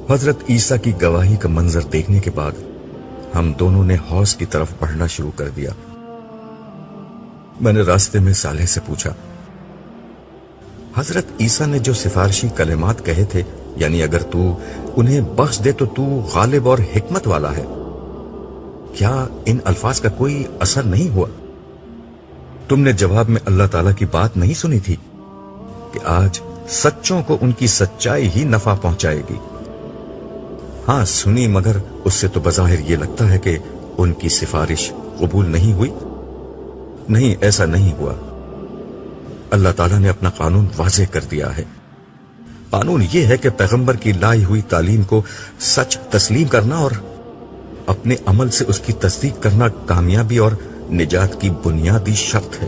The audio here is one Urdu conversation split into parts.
حضرت عیسیٰ کی گواہی کا منظر دیکھنے کے بعد ہم دونوں نے حوض کی طرف بڑھنا شروع کر دیا۔ میں نے راستے میں صالح سے پوچھا، حضرت عیسیٰ نے جو سفارشی کلمات کہے تھے، یعنی اگر تو انہیں بخش دے تو تو غالب اور حکمت والا ہے، کیا ان الفاظ کا کوئی اثر نہیں ہوا؟ تم نے جواب میں اللہ تعالیٰ کی بات نہیں سنی تھی کہ آج سچوں کو ان کی سچائی ہی نفع پہنچائے گی؟ ہاں سنی، مگر اس سے تو بظاہر یہ لگتا ہے کہ ان کی سفارش قبول نہیں ہوئی۔ نہیں، ایسا نہیں ہوا۔ اللہ تعالیٰ نے اپنا قانون واضح کر دیا ہے۔ قانون یہ ہے کہ پیغمبر کی لائی ہوئی تعلیم کو سچ تسلیم کرنا اور اپنے عمل سے اس کی تصدیق کرنا کامیابی اور نجات کی بنیادی شرط ہے۔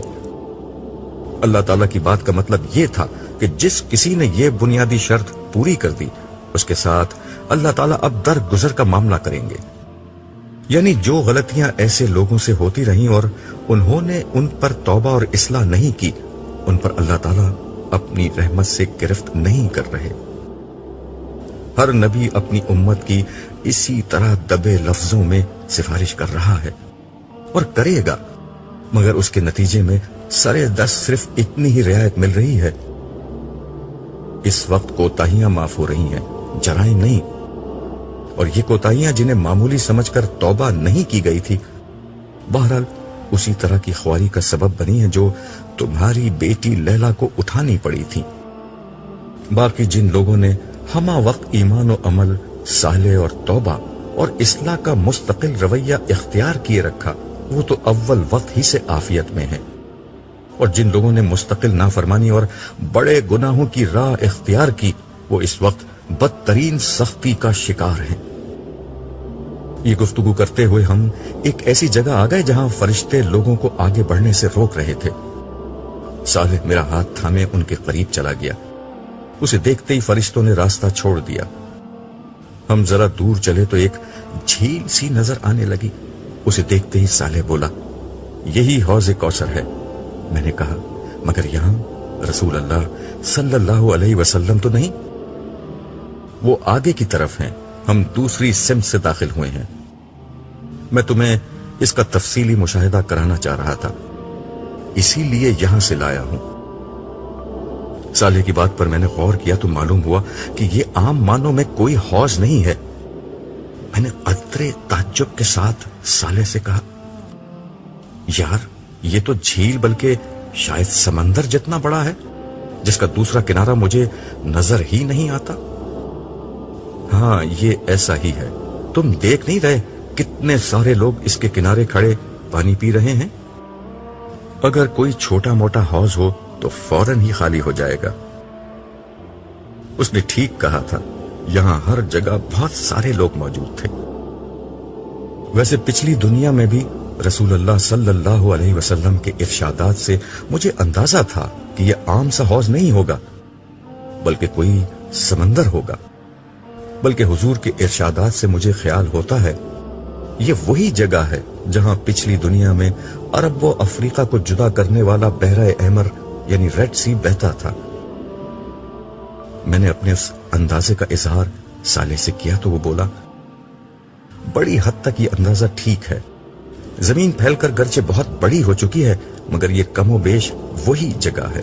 اللہ تعالیٰ کی بات کا مطلب یہ تھا کہ جس کسی نے یہ بنیادی شرط پوری کر دی، اس کے ساتھ اللہ تعالیٰ اب درگزر کا معاملہ کریں گے۔ یعنی جو غلطیاں ایسے لوگوں سے ہوتی رہیں اور انہوں نے ان پر توبہ اور اصلاح نہیں کی، ان پر اللہ تعالیٰ اپنی رحمت سے گرفت نہیں کر رہے۔ ہر نبی اپنی امت کی اسی طرح دبے لفظوں میں سفارش کر رہا ہے اور کرے گا، مگر اس کے نتیجے میں سرے دست صرف اتنی ہی رعایت مل رہی ہے۔ اس وقت کوتاہیاں معاف ہو رہی ہیں، جرائم نہیں، اور یہ کوتاہیاں جنہیں معمولی سمجھ کر توبہ نہیں کی گئی تھی، بہرحال اسی طرح کی خواری کا سبب بنی ہے جو تمہاری بیٹی لیلا کو اٹھانی پڑی تھی۔ باقی جن لوگوں نے ہمہ وقت ایمان و عمل، صالح اور توبہ اور اصلاح کا مستقل رویہ اختیار کیے رکھا، وہ تو اول وقت ہی سے عافیت میں ہیں، اور جن لوگوں نے مستقل نافرمانی اور بڑے گناہوں کی راہ اختیار کی، وہ اس وقت بدترین سختی کا شکار ہیں۔ یہ گفتگو کرتے ہوئے ہم ایک ایسی جگہ آ گئے جہاں فرشتے لوگوں کو آگے بڑھنے سے روک رہے تھے۔ صالح میرا ہاتھ تھامے ان کے قریب چلا گیا۔ اسے دیکھتے ہی فرشتوں نے راستہ چھوڑ دیا۔ ہم ذرا دور چلے تو ایک جھیل سی نظر آنے لگی۔ اسے دیکھتے ہی صالح بولا، یہی حوض کوثر ہے۔ میں نے کہا، مگر یہاں رسول اللہ صلی اللہ علیہ وسلم تو نہیں؟ وہ آگے کی طرف ہیں، ہم دوسری سمت سے داخل ہوئے ہیں۔ میں تمہیں اس کا تفصیلی مشاہدہ کرانا چاہ رہا تھا، اسی لیے یہاں سے لایا ہوں۔ صالح کی بات پر میں نے غور کیا تو معلوم ہوا کہ یہ عام معنوں میں کوئی حوض نہیں ہے۔ میں نے قدرے تعجب کے ساتھ صالح سے کہا، یار یہ تو جھیل بلکہ شاید سمندر جتنا بڑا ہے، جس کا دوسرا کنارہ مجھے نظر ہی نہیں آتا۔ ہاں یہ ایسا ہی ہے، تم دیکھ نہیں رہے کتنے سارے لوگ اس کے کنارے کھڑے پانی پی رہے ہیں؟ اگر کوئی چھوٹا موٹا حوض ہو تو فوراً ہی خالی ہو جائے گا۔ اس نے ٹھیک کہا تھا، یہاں ہر جگہ بہت سارے لوگ موجود تھے۔ ویسے پچھلی دنیا میں بھی رسول اللہ صلی اللہ علیہ وسلم کے ارشادات سے مجھے اندازہ تھا کہ یہ عام سا حوض نہیں ہوگا، بلکہ کوئی سمندر ہوگا۔ بلکہ حضور کے ارشادات سے مجھے خیال ہوتا ہے یہ وہی جگہ ہے جہاں پچھلی دنیا میں عرب و افریقہ کو جدا کرنے والا بحر احمر یعنی ریڈ سی بہتا تھا۔ میں نے اپنے اس اندازے کا اظہار صالح سے کیا تو وہ بولا، بڑی حد تک یہ اندازہ ٹھیک ہے۔ زمین پھیل کر گرچہ بہت بڑی ہو چکی ہے، مگر یہ کم و بیش وہی جگہ ہے۔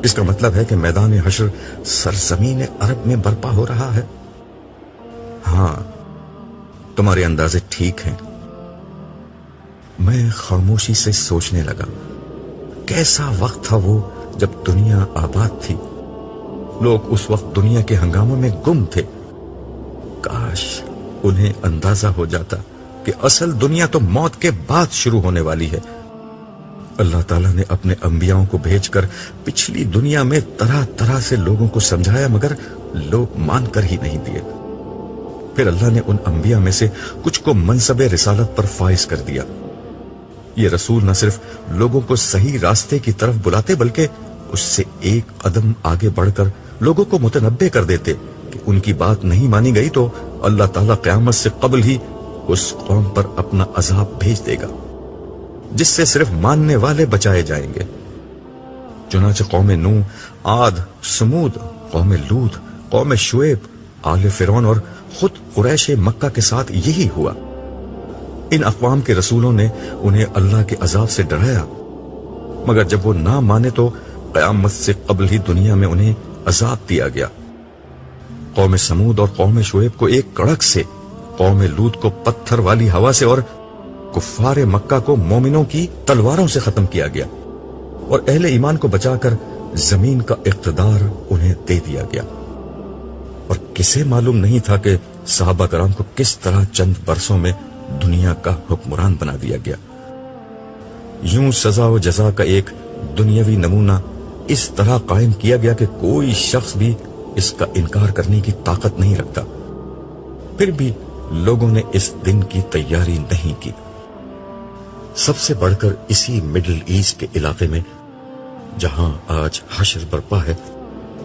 اس کا مطلب ہے کہ میدان حشر سرزمین عرب میں برپا ہو رہا ہے۔ ہاں تمہارے اندازے ٹھیک ہیں۔ میں خاموشی سے سوچنے لگا، کیسا وقت تھا وہ جب دنیا آباد تھی، لوگ اس وقت دنیا کے ہنگاموں میں گم تھے۔ کاش انہیں اندازہ ہو جاتا کہ اصل دنیا تو موت کے بعد شروع ہونے والی ہے۔ اللہ تعالیٰ نے اپنے انبیاءوں کو بھیج کر پچھلی دنیا میں طرح طرح سے لوگوں کو سمجھایا، مگر لوگ مان کر ہی نہیں دیے۔ پھر اللہ نے ان انبیاء میں سے کچھ کو منصب رسالت پر فائز کر دیا۔ یہ رسول نہ صرف لوگوں کو صحیح راستے کی طرف بلاتے، بلکہ اس سے ایک قدم آگے بڑھ کر لوگوں کو متنبہ کر دیتے کہ ان کی بات نہیں مانی گئی تو اللہ تعالیٰ قیامت سے قبل ہی اس قوم پر اپنا عذاب بھیج دے گا، جس سے صرف ماننے والے بچائے جائیں گے۔ چنانچہ قوم نوح، عاد، سمود، قوم لوط، قوم شعیب، آل فرعون اور خود قریش مکہ کے ساتھ یہی ہوا۔ ان اقوام کے رسولوں نے انہیں اللہ کے عذاب سے ڈرایا، مگر جب وہ نہ مانے تو قیامت سے قبل ہی دنیا میں انہیں عذاب دیا گیا۔ قوم سمود اور قوم شعیب کو ایک کڑک سے، قوم لوط کو پتھر والی ہوا سے اور کفار مکہ کو مومنوں کی تلواروں سے ختم کیا گیا، اور اہل ایمان کو بچا کر زمین کا اقتدار انہیں دے دیا گیا۔ اور کسے معلوم نہیں تھا کہ صحابہ کرام کو کس طرح چند برسوں میں دنیا کا حکمران بنا دیا گیا۔ یوں سزا و جزا کا ایک دنیاوی نمونہ اس طرح قائم کیا گیا کہ کوئی شخص بھی اس کا انکار کرنے کی طاقت نہیں رکھتا۔ پھر بھی لوگوں نے اس دن کی تیاری نہیں کی۔ سب سے بڑھ کر اسی مڈل ایسٹ کے علاقے میں جہاں آج حشر برپا ہے،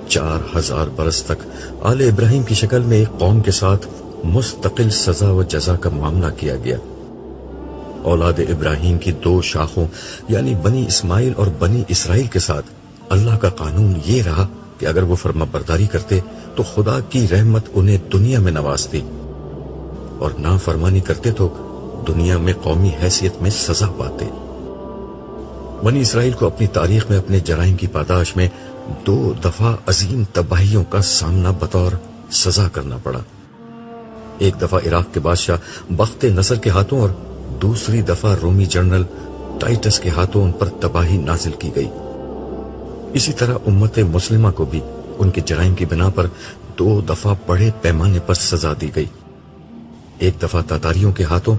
4000 برس تک آل ابراہیم کی شکل میں ایک قوم کے ساتھ مستقل سزا و جزا کا معاملہ کیا گیا۔ اولاد ابراہیم کی 2 شاخوں یعنی بنی اسماعیل اور بنی اسرائیل کے ساتھ اللہ کا قانون یہ رہا کہ اگر وہ فرما برداری کرتے تو خدا کی رحمت انہیں دنیا میں نوازتی، اور نافرمانی کرتے تو دنیا میں قومی حیثیت میں سزا پاتے۔ بنی اسرائیل کو اپنی تاریخ میں اپنے جرائم کی پاداش میں 2 دفعہ عظیم تباہیوں کا سامنا بطور سزا کرنا پڑا۔ ایک دفعہ عراق کے بادشاہ بخت نصر کے ہاتھوں اور دوسری دفعہ رومی جنرل ٹائٹس کے ہاتھوں ان پر تباہی نازل کی گئی۔ اسی طرح امت مسلمہ کو بھی ان کے جرائم کی بنا پر 2 دفعہ بڑے پیمانے پر سزا دی گئی، ایک دفعہ تاتاریوں کے ہاتھوں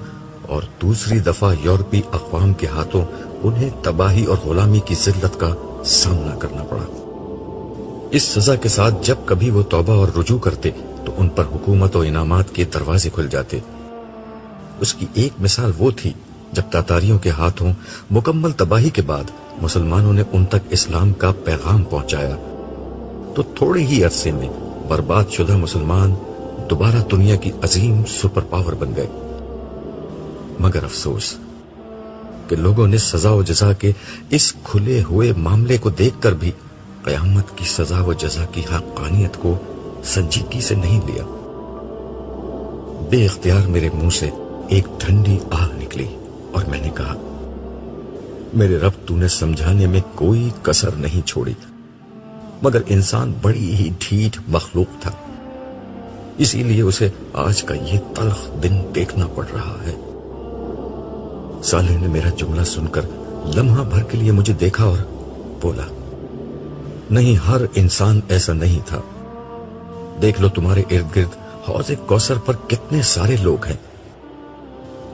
اور دوسری دفعہ یورپی اقوام کے ہاتھوں انہیں تباہی اور غلامی کی ذلت کا سامنا کرنا پڑا۔ اس سزا کے ساتھ جب کبھی وہ توبہ اور رجوع کرتے تو ان پر حکومت و انعامات کے دروازے کھل جاتے۔ اس کی ایک مثال وہ تھی جب تاتاریوں کے ہاتھوں مکمل تباہی کے بعد مسلمانوں نے ان تک اسلام کا پیغام پہنچایا تو تھوڑے ہی عرصے میں برباد شدہ مسلمان دوبارہ دنیا کی عظیم سپر پاور بن گئے۔ مگر افسوس کہ لوگوں نے سزا و جزا کے اس کھلے ہوئے معاملے کو دیکھ کر بھی قیامت کی سزا و جزا کی حقانیت کو سنجیدگی سے نہیں لیا۔ بے اختیار میرے منہ سے ایک ٹھنڈی آہ نکلی اور میں نے کہا، میرے رب تو نے سمجھانے میں کوئی کسر نہیں چھوڑی، مگر انسان بڑی ہی ڈھیٹ مخلوق تھا، اسی لیے اسے آج کا یہ تلخ دن دیکھنا پڑ رہا ہے۔ صالح نے میرا جملہ سن کر لمحہ بھر کے لیے مجھے دیکھا اور بولا، نہیں، ہر انسان ایسا نہیں تھا۔ دیکھ لو تمہارے ارد گرد حوض کوثر پر کتنے سارے لوگ ہیں۔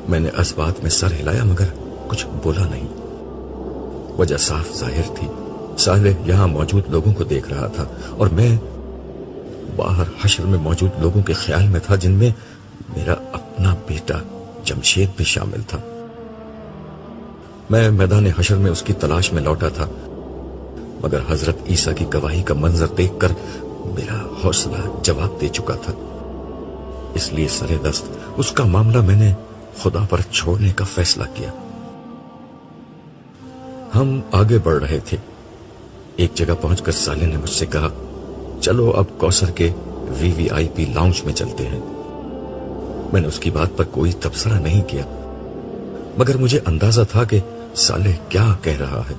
میں نے اس بات میں سر ہلایا مگر کچھ بولا نہیں۔ وجہ صاف ظاہر تھی، صالح یہاں موجود لوگوں کو دیکھ رہا تھا اور میں باہر حشر میں موجود لوگوں کے خیال میں تھا، جن میں میرا اپنا بیٹا جمشید بھی شامل تھا۔ میں میدان حشر میں اس کی تلاش میں لوٹا تھا، مگر حضرت عیسیٰ کی گواہی کا منظر دیکھ کر میرا حوصلہ جواب دے چکا تھا، اس لیے سرے دست اس کا معاملہ میں نے خدا پر چھوڑنے کا فیصلہ کیا۔ ہم آگے بڑھ رہے تھے، ایک جگہ پہنچ کر صالح نے مجھ سے کہا، چلو اب کوثر کے VIP لاؤنج میں چلتے ہیں۔ میں نے اس کی بات پر کوئی تبصرہ نہیں کیا، مگر مجھے اندازہ تھا کہ صالح کیا کہہ رہا ہے،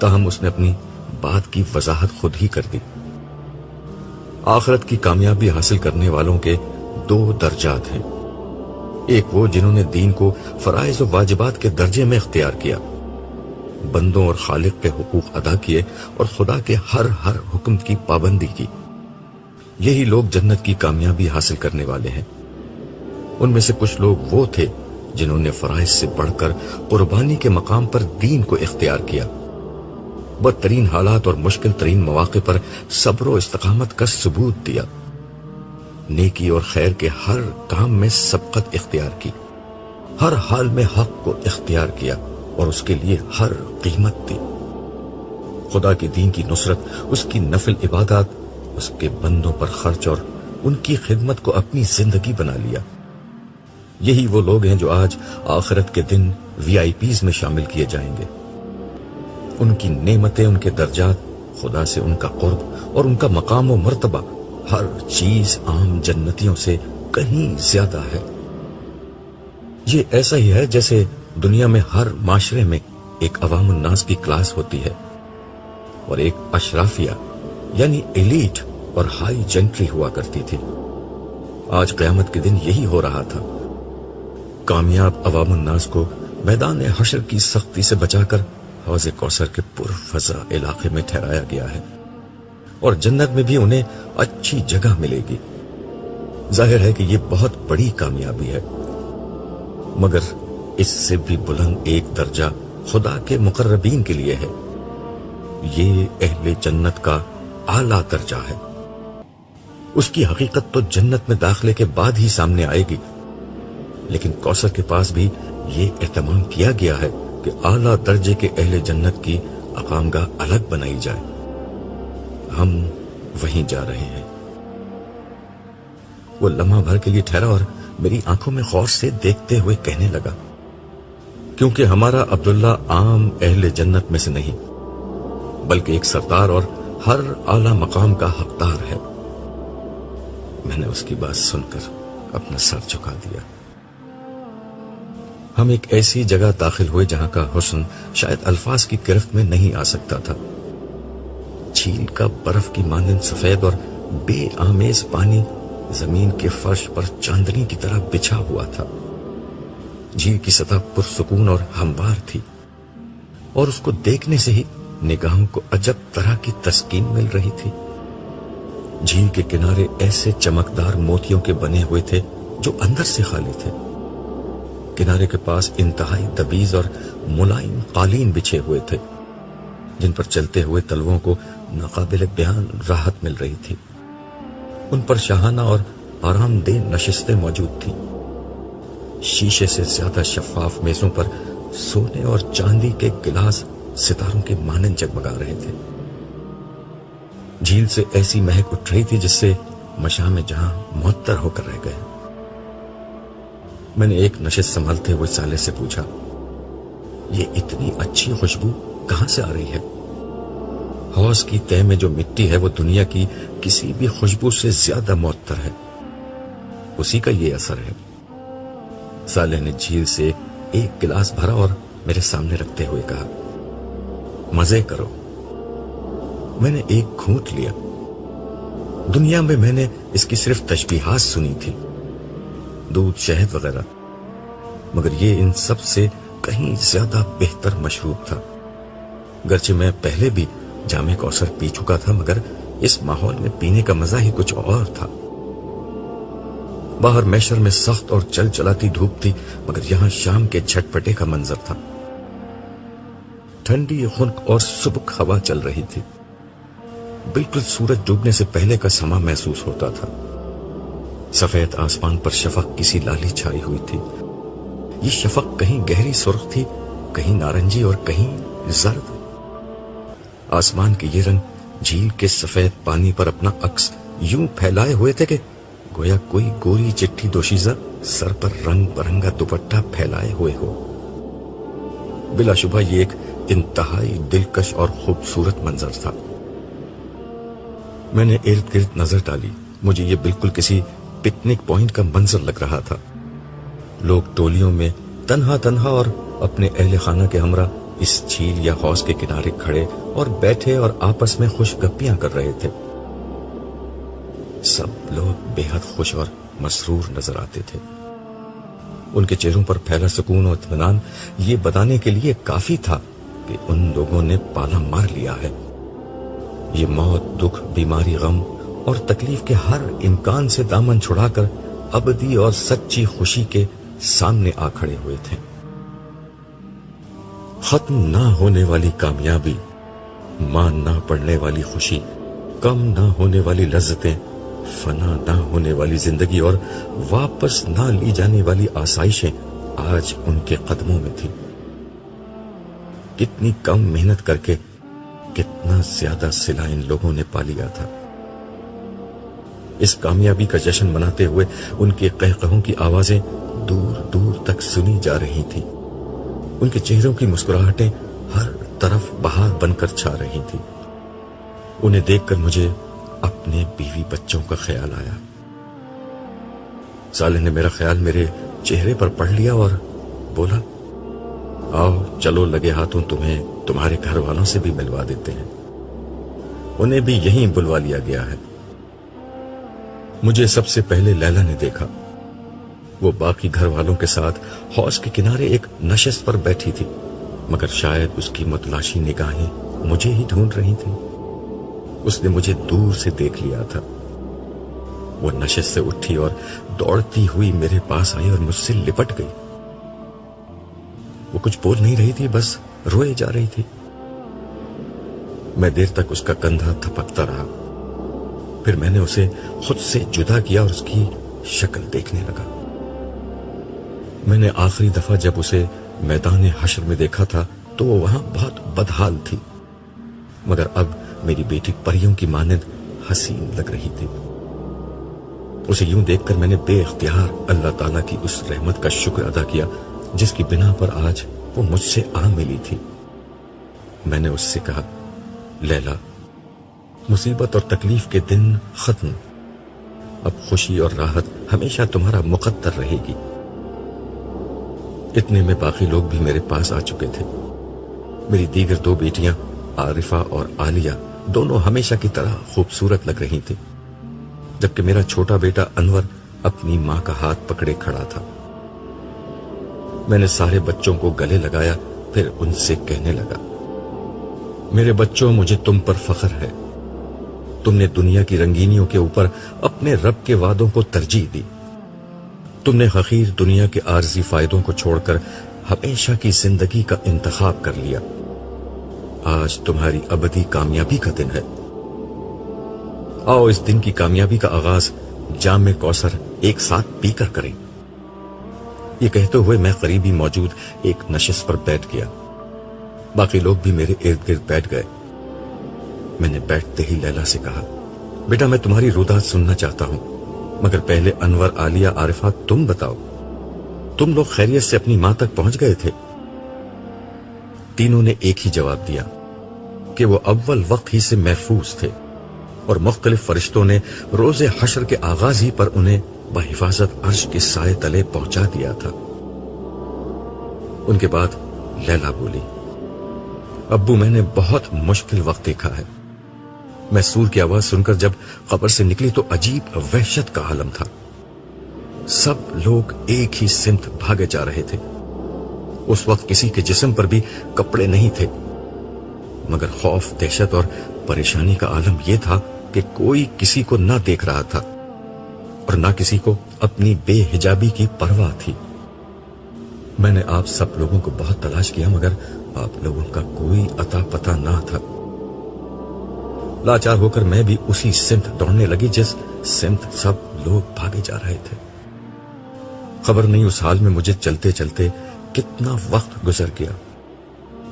تاہم اس نے اپنی بات کی وضاحت خود ہی کر دی۔ آخرت کی کامیابی حاصل کرنے والوں کے 2 درجات ہیں، ایک وہ جنہوں نے دین کو فرائض و واجبات کے درجے میں اختیار کیا، بندوں اور خالق کے حقوق ادا کیے اور خدا کے ہر حکم کی پابندی کی، یہی لوگ جنت کی کامیابی حاصل کرنے والے ہیں۔ ان میں سے کچھ لوگ وہ تھے جنہوں نے فرائض سے بڑھ کر قربانی کے مقام پر دین کو اختیار کیا، بدترین حالات اور مشکل ترین مواقع پر صبر و استقامت کا ثبوت دیا، نیکی اور خیر کے ہر کام میں سبقت اختیار کی، ہر حال میں حق کو اختیار کیا اور اس کے لیے ہر قیمت دی، خدا کے دین کی نصرت، اس کی نفل عبادات، اس کے بندوں پر خرچ اور ان کی خدمت کو اپنی زندگی بنا لیا۔ یہی وہ لوگ ہیں جو آج آخرت کے دن VIPs میں شامل کیے جائیں گے۔ ان کی نعمتیں، ان کے درجات، خدا سے ان کا قرب اور ان کا مقام و مرتبہ ہر چیز عام جنتیوں سے کہیں زیادہ ہے۔ یہ ایسا ہی ہے جیسے دنیا میں ہر معاشرے میں ایک عوام الناس کی کلاس ہوتی ہے اور ایک اشرافیہ یعنی ایلیٹ اور ہائی جنٹری ہوا کرتی تھی۔ آج قیامت کے دن یہی ہو رہا تھا۔ کامیاب عوام الناس کو میدان حشر کی سختی سے بچا کر حوض کوثر کے پرفضا علاقے میں ٹھہرایا گیا ہے، اور جنت میں بھی انہیں اچھی جگہ ملے گی۔ ظاہر ہے کہ یہ بہت بڑی کامیابی ہے، مگر اس سے بھی بلند ایک درجہ خدا کے مقربین کے لیے ہے۔ یہ اہل جنت کا اعلیٰ درجہ ہے۔ اس کی حقیقت تو جنت میں داخلے کے بعد ہی سامنے آئے گی، لیکن کوثر کے پاس بھی یہ اہتمام کیا گیا ہے کہ اعلیٰ درجے کے اہل جنت کی اقامگاہ الگ بنائی جائے۔ ہم وہیں جا رہے ہیں۔ وہ لمحہ بھر کے لیے ٹھہرا اور میری آنکھوں میں غور سے دیکھتے ہوئے کہنے لگا، کیونکہ ہمارا عبداللہ عام اہل جنت میں سے نہیں، بلکہ ایک سردار اور ہر اعلیٰ مقام کا حقدار ہے۔ میں نے اس کی بات سن کر اپنا سر جھکا دیا۔ ہم ایک ایسی جگہ داخل ہوئے جہاں کا حسن شاید الفاظ کی گرفت میں نہیں آ سکتا تھا۔ جھیل کا برف کی مانند سفید اور بے آمیز پانی زمین کے فرش پر چاندنی کی طرح بچھا ہوا تھا۔ جھیل کی سطح پرسکون اور ہموار تھی، اور اس کو دیکھنے سے ہی نگاہوں کو عجب طرح کی تسکین مل رہی تھی۔ جھیل کے کنارے ایسے چمکدار موتیوں کے بنے ہوئے تھے جو اندر سے خالی تھے۔ کنارے کے پاس انتہائی تبیز اور ملائم قالین بچھے ہوئے تھے، جن پر چلتے ہوئے تلووں کو ناقابل بیان راحت مل رہی تھی۔ ان پر شاہانہ اور آرام دہ نشستیں موجود تھیں۔ شیشے سے زیادہ شفاف میزوں پر سونے اور چاندی کے گلاس ستاروں کے مانند جگمگا رہے تھے۔ جھیل سے ایسی مہک اٹھ رہی تھی جس سے مشام جہاں معطر ہو کر رہ گئے۔ میں نے ایک نشست سنبھالتے ہوئے سالے سے پوچھا، یہ اتنی اچھی خوشبو کہاں سے آ رہی ہے؟ حوض کی تہ میں جو مٹی ہے وہ دنیا کی کسی بھی خوشبو سے زیادہ معطر ہے، اسی کا یہ اثر ہے۔ سالے نے جھیل سے ایک گلاس بھرا اور میرے سامنے رکھتے ہوئے کہا، مزے کرو۔ میں نے ایک گھونٹ لیا۔ دنیا میں نے اس کی صرف تشبیہات سنی تھی، دودھ، شہد وغیرہ، مگر یہ ان سب سے کہیں زیادہ بہتر مشروب تھا۔ گرچہ میں پہلے بھی جام کوثر پی چکا تھا، مگر اس ماحول میں پینے کا مزہ ہی کچھ اور تھا۔ باہر میشر میں سخت اور چل چلاتی دھوپ تھی، مگر یہاں شام کے جھٹپٹے کا منظر تھا۔ ٹھنڈی خنک اور سبک ہوا چل رہی تھی۔ بالکل سورج ڈوبنے سے پہلے کا سما محسوس ہوتا تھا۔ سفید آسمان پر شفق کسی لالی چھائی ہوئی تھی۔ یہ شفق کہیں گہری سرخ تھی، کہیں نارنجی اور کہیں زرد۔ آسمان کے یہ رنگ جھیل کے سفید پانی پر اپنا عکس یوں پھیلائے ہوئے تھے کہ گویا کوئی گوری چٹھی دوشیزہ سر پر رنگ برنگا دوپٹہ پھیلائے ہوئے ہو۔ بلا شبہ یہ ایک انتہائی دلکش اور خوبصورت منظر تھا۔ میں نے ارد گرد نظر ڈالی۔ مجھے یہ بالکل کسی پکنک پوائنٹ کا منظر لگ رہا تھا۔ لوگ ٹولیوں میں تنہا تنہا اور اپنے اہل خانہ کے ہمراہ اس جھیل یا حوض کے کنارے کھڑے اور بیٹھے اور آپس میں خوش گپیاں کر رہے تھے۔ سب لوگ بے حد خوش اور مسرور نظر آتے تھے۔ ان کے چہروں پر پھیلا سکون اور اطمینان یہ بتانے کے لیے کافی تھا کہ ان لوگوں نے پالا مار لیا ہے۔ یہ موت، دکھ، بیماری، غم اور تکلیف کے ہر امکان سے دامن چھڑا کر ابدی اور سچی خوشی کے سامنے آ کھڑے ہوئے تھے۔ ختم نہ ہونے والی کامیابی، مان نہ پڑنے والی خوشی، کم نہ ہونے والی لذتیں، فنا نہ ہونے والی زندگی اور واپس نہ لی جانے والی آسائشیں آج ان کے قدموں میں تھی۔ کتنی کم محنت کر کے کتنا زیادہ صلہ ان لوگوں نے پا لیا تھا۔ اس کامیابی کا جشن مناتے ہوئے ان کے قہقہوں کی آوازیں دور دور تک سنی جا رہی تھیں۔ ان کے چہروں کی مسکراہٹیں ہر طرف بہار بن کر چھا رہی تھی۔ انہیں دیکھ کر مجھے اپنے بیوی بچوں کا خیال آیا۔ صالح نے میرا خیال میرے چہرے پر پڑھ لیا اور بولا، آؤ چلو لگے ہاتھوں تمہیں تمہارے گھر والوں سے بھی ملوا دیتے ہیں، انہیں بھی یہیں بلوا لیا گیا ہے۔ مجھے سب سے پہلے لیلا نے دیکھا۔ وہ باقی گھر والوں کے ساتھ حوض کے کنارے ایک نشست پر بیٹھی تھی، مگر شاید اس کی متلاشی نگاہیں مجھے ہی ڈھونڈ رہی تھیں۔ اس نے مجھے دور سے دیکھ لیا تھا۔ وہ نشست سے اٹھی اور دوڑتی ہوئی میرے پاس آئی اور مجھ سے لپٹ گئی۔ وہ کچھ بول نہیں رہی تھی، بس روئے جا رہی تھی۔ میں دیر تک اس کا کندھا تھپکتا رہا، پھر میں نے اسے خود سے جدا کیا اور اس کی شکل دیکھنے لگا۔ میں نے آخری دفعہ جب اسے میدان حشر میں دیکھا تھا تو وہ وہاں بہت بدحال تھی، مگر اب میری بیٹی پریوں کی مانند حسین لگ رہی تھی۔ اسے یوں دیکھ کر میں نے بے اختیار اللہ تعالیٰ کی اس رحمت کا شکر ادا کیا جس کی بنا پر آج وہ مجھ سے آ ملی تھی۔ میں نے اس سے کہا، لیلا، مصیبت اور تکلیف کے دن ختم، اب خوشی اور راحت ہمیشہ تمہارا مقدر رہے گی۔ اتنے میں باقی لوگ بھی میرے پاس آ چکے تھے۔ میری دیگر دو بیٹیاں عارفہ اور عالیہ دونوں ہمیشہ کی طرح خوبصورت لگ رہی تھیں، جبکہ میرا چھوٹا بیٹا انور اپنی ماں کا ہاتھ پکڑے کھڑا تھا۔ میں نے سارے بچوں کو گلے لگایا، پھر ان سے کہنے لگا، میرے بچوں، مجھے تم پر فخر ہے۔ تم نے دنیا کی رنگینیوں کے اوپر اپنے رب کے وعدوں کو ترجیح دی۔ تم نے حقیر دنیا کے عارضی فائدوں کو چھوڑ کر ہمیشہ کی زندگی کا انتخاب کر لیا۔ آج تمہاری ابدی کامیابی کا دن ہے۔ آؤ اس دن کی کامیابی کا آغاز جام کوثر ایک ساتھ پی کر کریں۔ یہ کہتے ہوئے میں قریبی موجود ایک نشست پر بیٹھ گیا۔ باقی لوگ بھی میرے ارد گرد بیٹھ گئے۔ میں نے بیٹھتے ہی لیلا سے کہا، بیٹا میں تمہاری روداد سننا چاہتا ہوں، مگر پہلے انور، عالیہ، عارفہ، تم بتاؤ، تم لوگ خیریت سے اپنی ماں تک پہنچ گئے تھے؟ تینوں نے ایک ہی جواب دیا کہ وہ اول وقت ہی سے محفوظ تھے اور مختلف فرشتوں نے روز حشر کے آغاز ہی پر انہیں بحفاظت عرش کے سائے تلے پہنچا دیا تھا۔ ان کے بعد لیلا بولی، ابو میں نے بہت مشکل وقت دیکھا ہے۔ میں سور کی آواز سن کر جب قبر سے نکلی تو عجیب وحشت کا عالم تھا۔ سب لوگ ایک ہی سمت بھاگے جا رہے تھے۔ اس وقت کسی کے جسم پر بھی کپڑے نہیں تھے، مگر خوف، دہشت اور پریشانی کا عالم یہ تھا کہ کوئی کسی کو نہ دیکھ رہا تھا اور نہ کسی کو اپنی بے حجابی کی پرواہ تھی۔ میں نے آپ سب لوگوں کو بہت تلاش کیا، مگر آپ لوگوں کا کوئی اتا پتہ نہ تھا۔ لاچار ہو کر میں بھی اسی سمت دوڑنے لگی جس سمت سب لوگ بھاگے جا رہے تھے۔ خبر نہیں اس حال میں مجھے چلتے چلتے کتنا وقت گزر گیا۔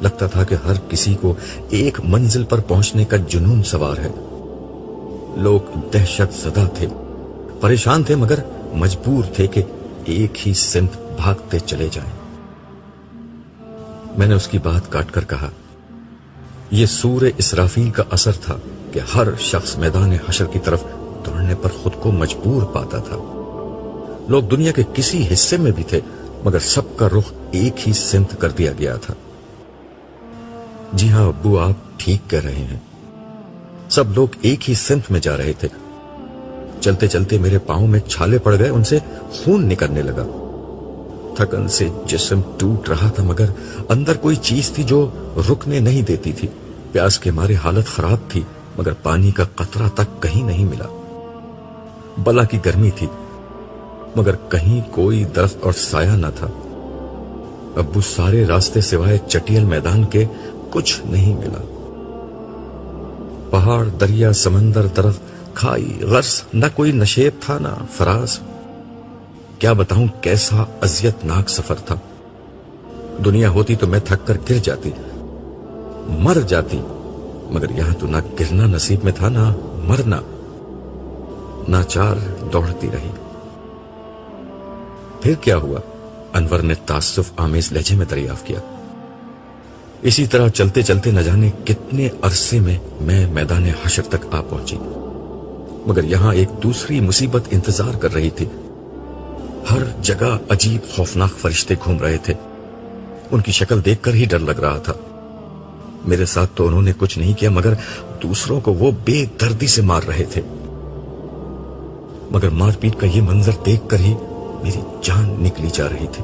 لگتا تھا کہ ہر کسی کو ایک منزل پر پہنچنے کا جنون سوار ہے۔ لوگ دہشت زدہ تھے، پریشان تھے، مگر مجبور تھے کہ ایک ہی سمت بھاگتے چلے جائیں۔ میں نے اس کی بات کاٹ کر کہا، یہ سور اسرافیل کا اثر تھا کہ ہر شخص میدان حشر کی طرف دوڑنے پر خود کو مجبور پاتا تھا۔ لوگ دنیا کے کسی حصے میں بھی تھے، مگر سب کا رخ ایک ہی سمت کر دیا گیا تھا۔ جی ہاں ابو، آپ ٹھیک کہہ رہے ہیں، سب لوگ ایک ہی سمت میں جا رہے تھے۔ چلتے چلتے میرے پاؤں میں چھالے پڑ گئے، ان سے خون نکلنے لگا۔ تھکن سے جسم ٹوٹ رہا تھا، مگر اندر کوئی چیز تھی جو رکنے نہیں دیتی تھی۔ پیاس کے مارے حالت خراب تھی، مگر پانی کا قطرہ تک کہیں نہیں ملا۔ بلا کی گرمی تھی، مگر کہیں کوئی درخت اور سایہ نہ تھا۔ ابو سارے راستے سوائے چٹیل میدان کے کچھ نہیں ملا۔ پہاڑ، دریا، سمندر، درخت، کھائی، غرس، نہ کوئی نشیب تھا نہ فراز۔ کیا بتاؤں کیسا اذیت ناک سفر تھا۔ دنیا ہوتی تو میں تھک کر گر جاتی، مر جاتی، مگر یہاں تو نہ گرنا نصیب میں تھا نہ مرنا۔ ناچار دوڑتی رہی۔ پھر کیا ہوا؟ انور نے تعصف آمیز لہجے میں دریافت کیا۔ اسی طرح چلتے چلتے نہ جانے کتنے عرصے میں میدان حشر تک آ پہنچی۔ مگر یہاں ایک دوسری مصیبت انتظار کر رہی تھی. ہر جگہ عجیب خوفناک فرشتے گھوم رہے تھے. ان کی شکل دیکھ کر ہی ڈر لگ رہا تھا. میرے ساتھ تو انہوں نے کچھ نہیں کیا، مگر دوسروں کو وہ بے دردی سے مار رہے تھے. مگر مار پیٹ کا یہ منظر دیکھ کر ہی میری جان نکلی جا رہی تھی.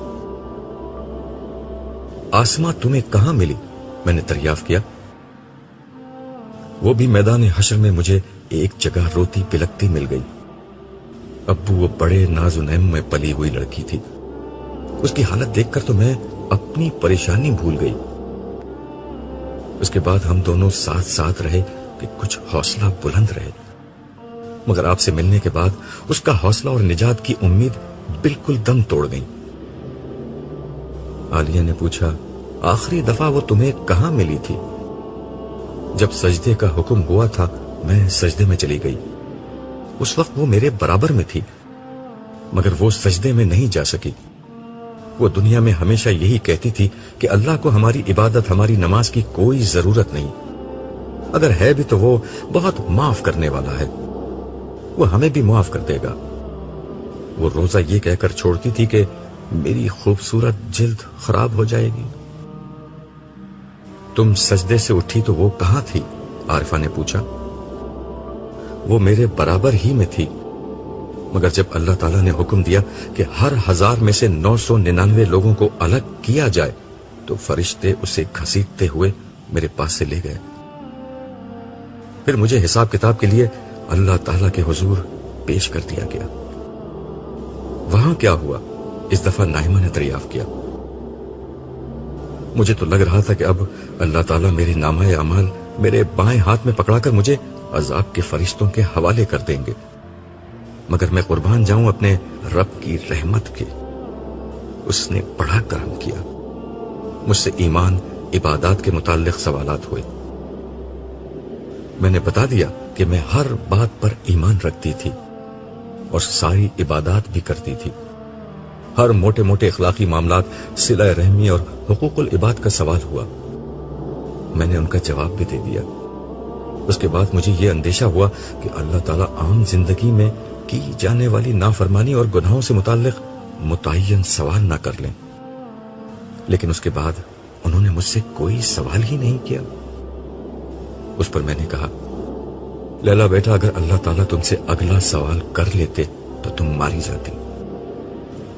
آسماں تمہیں کہاں ملی؟ میں نے دریافت کیا. وہ بھی میدان حشر میں مجھے ایک جگہ روتی پلکتی مل گئی. ابو وہ بڑے ناز و نعم میں پلی ہوئی لڑکی تھی. اس کی حالت دیکھ کر تو میں اپنی پریشانی بھول گئی. اس کے بعد ہم دونوں ساتھ ساتھ رہے کہ کچھ حوصلہ بلند رہے. مگر آپ سے ملنے کے بعد اس کا حوصلہ اور نجات کی امید بالکل دم توڑ گئی. عالیہ نے پوچھا، آخری دفعہ وہ تمہیں کہاں ملی تھی؟ جب سجدے کا حکم ہوا تھا میں سجدے میں چلی گئی. اس وقت وہ میرے برابر میں تھی، مگر وہ سجدے میں نہیں جا سکی. وہ دنیا میں ہمیشہ یہی کہتی تھی کہ اللہ کو ہماری عبادت، ہماری نماز کی کوئی ضرورت نہیں. اگر ہے بھی تو وہ بہت معاف کرنے والا ہے، وہ ہمیں بھی معاف کر دے گا. وہ روزہ یہ کہہ کر چھوڑتی تھی کہ میری خوبصورت جلد خراب ہو جائے گی. تم سجدے سے اٹھی تو وہ کہاں تھی؟ عارفہ نے پوچھا. وہ میرے برابر ہی میں تھی، مگر جب اللہ تعالیٰ نے حکم دیا کہ ہر 1000 میں سے 999 لوگوں کو الگ کیا جائے تو فرشتے اسے گھسیٹتے ہوئے میرے پاس سے لے گئے. پھر مجھے حساب کتاب کے لیے اللہ تعالیٰ کے حضور پیش کر دیا گیا. وہاں کیا ہوا؟ اس دفعہ نائمہ نے دریافت کیا. مجھے تو لگ رہا تھا کہ اب اللہ تعالیٰ میرے نامہ اعمال میرے بائیں ہاتھ میں پکڑا کر مجھے عذاب کے فرشتوں کے حوالے کر دیں گے. مگر میں قربان جاؤں اپنے رب کی رحمت کے، اس نے بڑا کرم کیا. مجھ سے ایمان، عبادات کے متعلق سوالات ہوئے. میں نے بتا دیا کہ میں ہر بات پر ایمان رکھتی تھی اور ساری عبادات بھی کرتی تھی. ہر موٹے موٹے اخلاقی معاملات، صلہ رحمی اور حقوق العباد کا سوال ہوا. میں نے ان کا جواب بھی دے دیا. اس کے بعد مجھے یہ اندیشہ ہوا کہ اللہ تعالیٰ عام زندگی میں کی جانے والی نافرمانی اور گناہوں سے متعلق متعین سوال نہ کر لیں. لیکن اس کے بعد انہوں نے مجھ سے کوئی سوال ہی نہیں کیا. اس پر میں نے کہا، لیلا بیٹا، اگر اللہ تعالیٰ تم سے اگلا سوال کر لیتے تو تم ماری جاتی.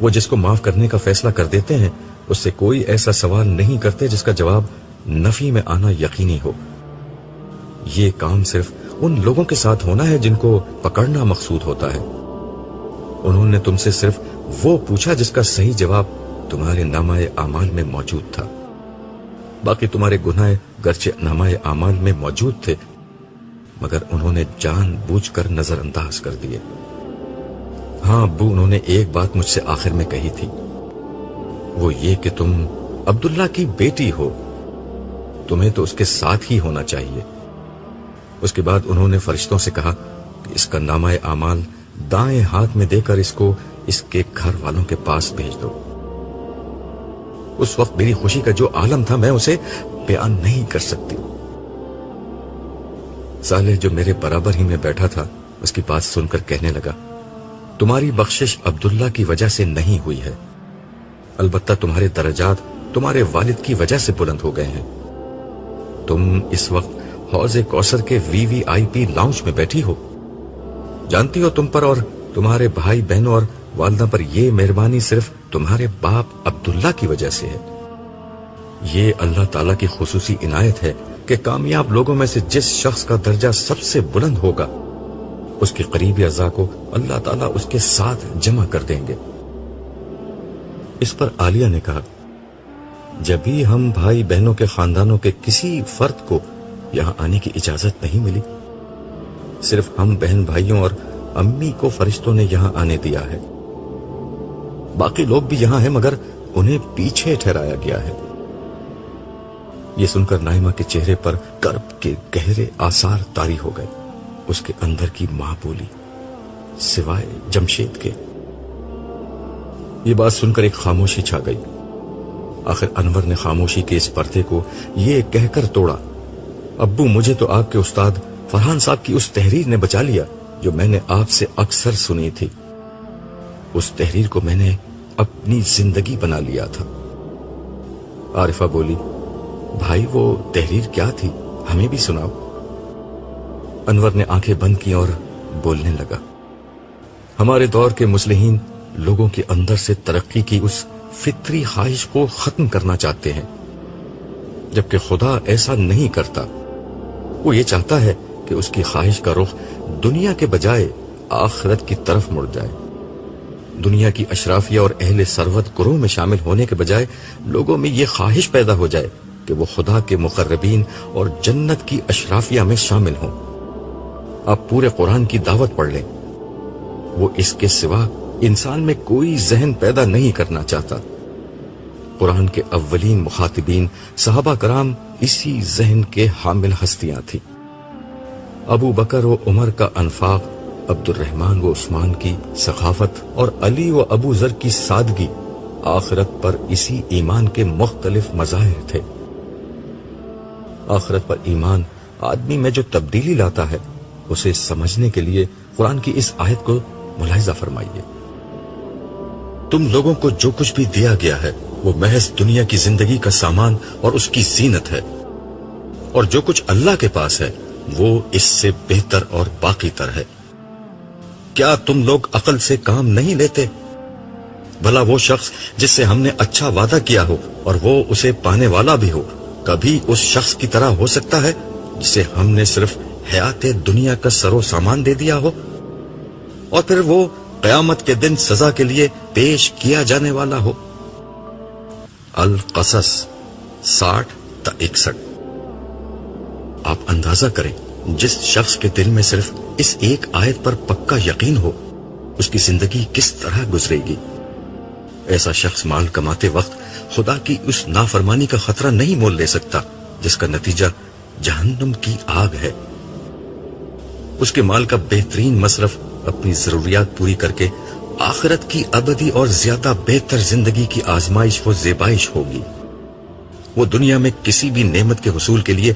وہ جس کو معاف کرنے کا فیصلہ کر دیتے ہیں اس سے کوئی ایسا سوال نہیں کرتے جس کا جواب نفی میں آنا یقینی ہو. یہ کام صرف ان لوگوں کے ساتھ ہونا ہے جن کو پکڑنا مقصود ہوتا ہے. انہوں نے تم سے صرف وہ پوچھا جس کا صحیح جواب تمہارے نامہ اعمال میں موجود تھا. باقی تمہارے گناہ گرچہ نامہ اعمال میں موجود تھے مگر انہوں نے جان بوجھ کر نظر انداز کر دیے. ہاں ابو، انہوں نے ایک بات مجھ سے آخر میں کہی تھی، وہ یہ کہ تم عبداللہ کی بیٹی ہو، تمہیں تو اس کے ساتھ ہی ہونا چاہیے. اس کے بعد انہوں نے فرشتوں سے کہا کہ اس کا نامہ اعمال دائیں ہاتھ میں دے کر اس کو اس کے گھر والوں کے پاس بھیج دو. اس وقت میری خوشی کا جو عالم تھا میں اسے بیان نہیں کر سکتی. صالح جو میرے برابر ہی میں بیٹھا تھا اس کی بات سن کر کہنے لگا، تمہاری بخشش عبداللہ کی وجہ سے نہیں ہوئی ہے، البتہ تمہارے درجات تمہارے والد کی وجہ سے بلند ہو گئے ہیں. تم اس وقت حوض کوثر کے VIP لاؤنج میں بیٹھی ہو. جانتی ہو تم پر اور تمہارے بھائی بہنوں اور والدہ پر یہ مہربانی صرف تمہارے باپ عبداللہ کی وجہ سے ہے. یہ اللہ تعالیٰ کی خصوصی عنایت ہے کہ کامیاب لوگوں میں سے جس شخص کا درجہ سب سے بلند ہوگا اس کے قریبی اعضاء کو اللہ تعالیٰ اس کے ساتھ جمع کر دیں گے. اس پر عالیہ نے کہا، جبھی ہم بھائی بہنوں کے خاندانوں کے کسی فرد کو یہاں آنے کی اجازت نہیں ملی، صرف ہم بہن بھائیوں اور امی کو فرشتوں نے یہاں آنے دیا ہے. باقی لوگ بھی یہاں ہیں مگر انہیں پیچھے ٹھہرایا گیا ہے. یہ سن کر نائمہ کے چہرے پر کرب کے گہرے آثار طاری ہو گئے. اس کے اندر کی ماں بولی سوائے جمشید کے. یہ بات سن کر ایک خاموشی چھا گئی. آخر انور نے خاموشی کے اس پردے کو یہ کہہ کر توڑا، ابو مجھے تو آپ کے استاد فرحان صاحب کی اس تحریر نے بچا لیا جو میں نے آپ سے اکثر سنی تھی، اس تحریر کو میں نے اپنی زندگی بنا لیا تھا۔ عارفہ بولی، بھائی وہ تحریر کیا تھی؟ ہمیں بھی سناؤ۔ انور نے آنکھیں بند کی اور بولنے لگا، ہمارے دور کے مصلحین لوگوں کے اندر سے ترقی کی اس فطری خواہش کو ختم کرنا چاہتے ہیں، جبکہ خدا ایسا نہیں کرتا۔ وہ یہ چاہتا ہے کہ اس کی خواہش کا رخ دنیا کے بجائے آخرت کی طرف مڑ جائے۔ دنیا کی اشرافیہ اور اہل ثروت گروہ میں شامل ہونے کے بجائے لوگوں میں یہ خواہش پیدا ہو جائے کہ وہ خدا کے مقربین اور جنت کی اشرافیہ میں شامل ہوں۔ آپ پورے قرآن کی دعوت پڑھ لیں، وہ اس کے سوا انسان میں کوئی ذہن پیدا نہیں کرنا چاہتا۔ قرآن کے اولین مخاطبین صحابہ کرام اسی ذہن کے حامل ہستیاں تھیں۔ ابو بکر و عمر کا انفاق، عبد الرحمن و عثمان کی سخاوت اور علی و ابو ذر کی سادگی آخرت پر اسی ایمان کے مختلف مظاہر تھے۔ آخرت پر ایمان آدمی میں جو تبدیلی لاتا ہے، اسے سمجھنے کے لیے قرآن کی اس آیت کو ملاحظہ فرمائیے۔ تم لوگوں کو جو کچھ بھی دیا گیا ہے وہ محض دنیا کی زندگی کا سامان اور اس کی زینت ہے، اور جو کچھ اللہ کے پاس ہے وہ اس سے بہتر اور باقی تر ہے۔ کیا تم لوگ عقل سے کام نہیں لیتے؟ بھلا وہ شخص جس سے ہم نے اچھا وعدہ کیا ہو اور وہ اسے پانے والا بھی ہو، کبھی اس شخص کی طرح ہو سکتا ہے جسے ہم نے صرف حیات دنیا کا سر و سامان دے دیا ہو، اور پھر وہ قیامت کے دن سزا کے لیے پیش کیا جانے والا ہو؟ القصص 60 تا 61۔ آپ اندازہ کریں، جس شخص کے دل میں صرف اس ایک آیت پر پکا یقین ہو، اس کی زندگی کس طرح گزرے گی۔ ایسا شخص مال کماتے وقت خدا کی اس نافرمانی کا خطرہ نہیں مول لے سکتا جس کا نتیجہ جہنم کی آگ ہے۔ اس کے مال کا بہترین مصرف اپنی ضروریات پوری کر کے آخرت کی ابدی اور زیادہ بہتر زندگی کی آزمائش و زیبائش ہوگی۔ وہ دنیا میں کسی بھی نعمت کے حصول کے لیے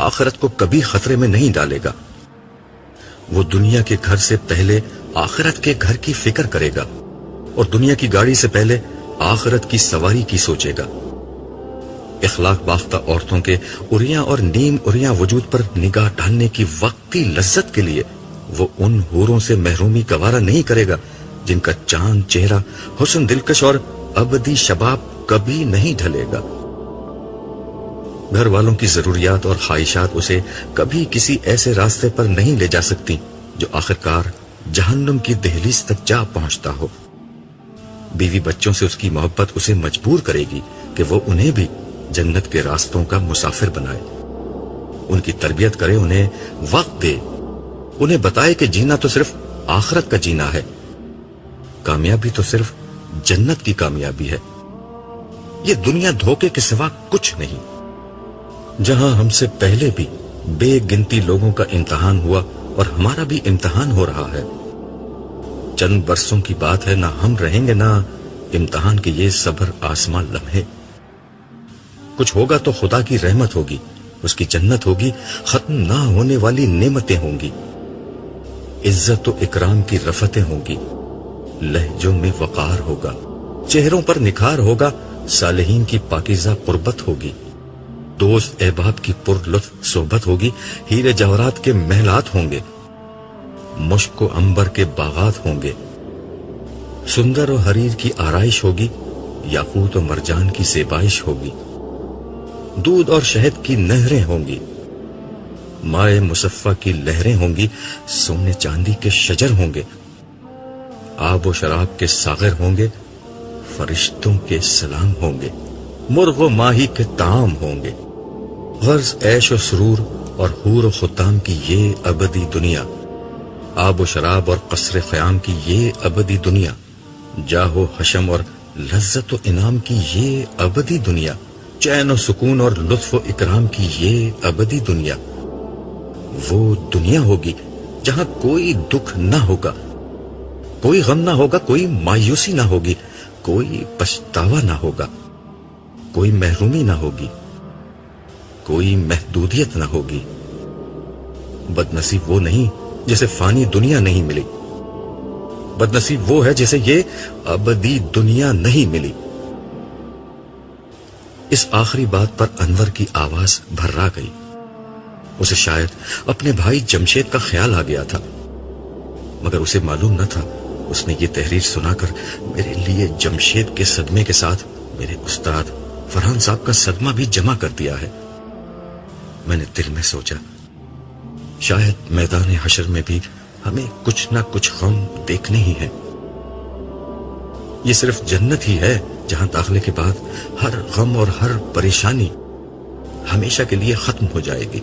آخرت کو کبھی خطرے میں نہیں ڈالے گا۔ وہ دنیا کے گھر سے پہلے آخرت کے گھر کی فکر کرے گا، اور دنیا کی گاڑی سے پہلے آخرت کی سواری کی سوچے گا۔ اخلاق باختہ عورتوں کے اریاں اور نیم اریاں وجود پر نگاہ ڈالنے کی وقتی لذت کے لیے وہ ان حوروں سے محرومی گوارا نہیں کرے گا جن کا چاند چہرہ، حسن دلکش اور ابدی شباب کبھی نہیں ڈھلے گا۔ گھر والوں کی ضروریات اور خواہشات اسے کبھی کسی ایسے راستے پر نہیں لے جا سکتی جو آخرکار جہنم کی دہلیز تک جا پہنچتا ہو۔ بیوی بچوں سے اس کی محبت اسے مجبور کرے گی کہ وہ انہیں بھی جنت کے راستوں کا مسافر بنائے، ان کی تربیت کرے، انہیں وقت دے، انہیں بتائے کہ جینا تو صرف آخرت کا جینا ہے، کامیابی تو صرف جنت کی کامیابی ہے، یہ دنیا دھوکے کے سوا کچھ نہیں۔ جہاں ہم سے پہلے بھی بے گنتی لوگوں کا امتحان ہوا اور ہمارا بھی امتحان ہو رہا ہے۔ چند برسوں کی بات ہے، نہ ہم رہیں گے نہ امتحان کے یہ صبر آسمان لمحے۔ کچھ ہوگا تو خدا کی رحمت ہوگی، اس کی جنت ہوگی، ختم نہ ہونے والی نعمتیں ہوں گی، عزت و اکرام کی رفتیں ہوں گی، لہجوں میں وقار ہوگا، چہروں پر نکھار ہوگا، صالحین کی پاکیزہ قربت ہوگی، دوست احباب کی پر لطف صحبت ہوگی، ہیرے جواہرات کے محلات ہوں گے، مشک و عنبر کے باغات ہوں گے، سندر و حریر کی آرائش ہوگی، یاقوت و مرجان کی زیبائش ہوگی، دودھ اور شہد کی نہریں ہوں گی، مائے مصفہ کی لہریں ہوں گی، سونے چاندی کے شجر ہوں گے، آب و شراب کے ساغر ہوں گے، فرشتوں کے سلام ہوں گے، مرغ و ماہی کے طعام ہوں گے، غرض عیش و سرور اور حور و ختام کی یہ ابدی دنیا، آب و شراب اور قصر خیام کی یہ ابدی دنیا، جاہ و حشم اور لذت و انعام کی یہ ابدی دنیا، چین و سکون اور لطف و اکرام کی یہ ابدی دنیا، وہ دنیا ہوگی جہاں کوئی دکھ نہ ہوگا، کوئی غم نہ ہوگا، کوئی مایوسی نہ ہوگی، کوئی پچھتاوا نہ ہوگا، کوئی محرومی نہ ہوگی، کوئی محدودیت نہ ہوگی۔ بد نصیب وہ نہیں جسے فانی دنیا نہیں ملی، بدنصیب وہ ہے جسے یہ ابدی دنیا نہیں ملی۔ اس آخری بات پر انور کی آواز بھرا گئی۔ اسے شاید اپنے بھائی جمشید کا خیال آ گیا تھا، مگر اسے معلوم نہ تھا اس نے یہ تحریر سنا کر میرے لیے جمشید کے صدمے کے ساتھ میرے استاد فرحان صاحب کا صدمہ بھی جمع کر دیا ہے۔ میں نے دل میں سوچا، شاید میدان حشر میں بھی ہمیں کچھ نہ کچھ غم دیکھنے ہی ہیں۔ یہ صرف جنت ہی ہے جہاں داخلے کے بعد ہر غم اور ہر پریشانی ہمیشہ کے لیے ختم ہو جائے گی۔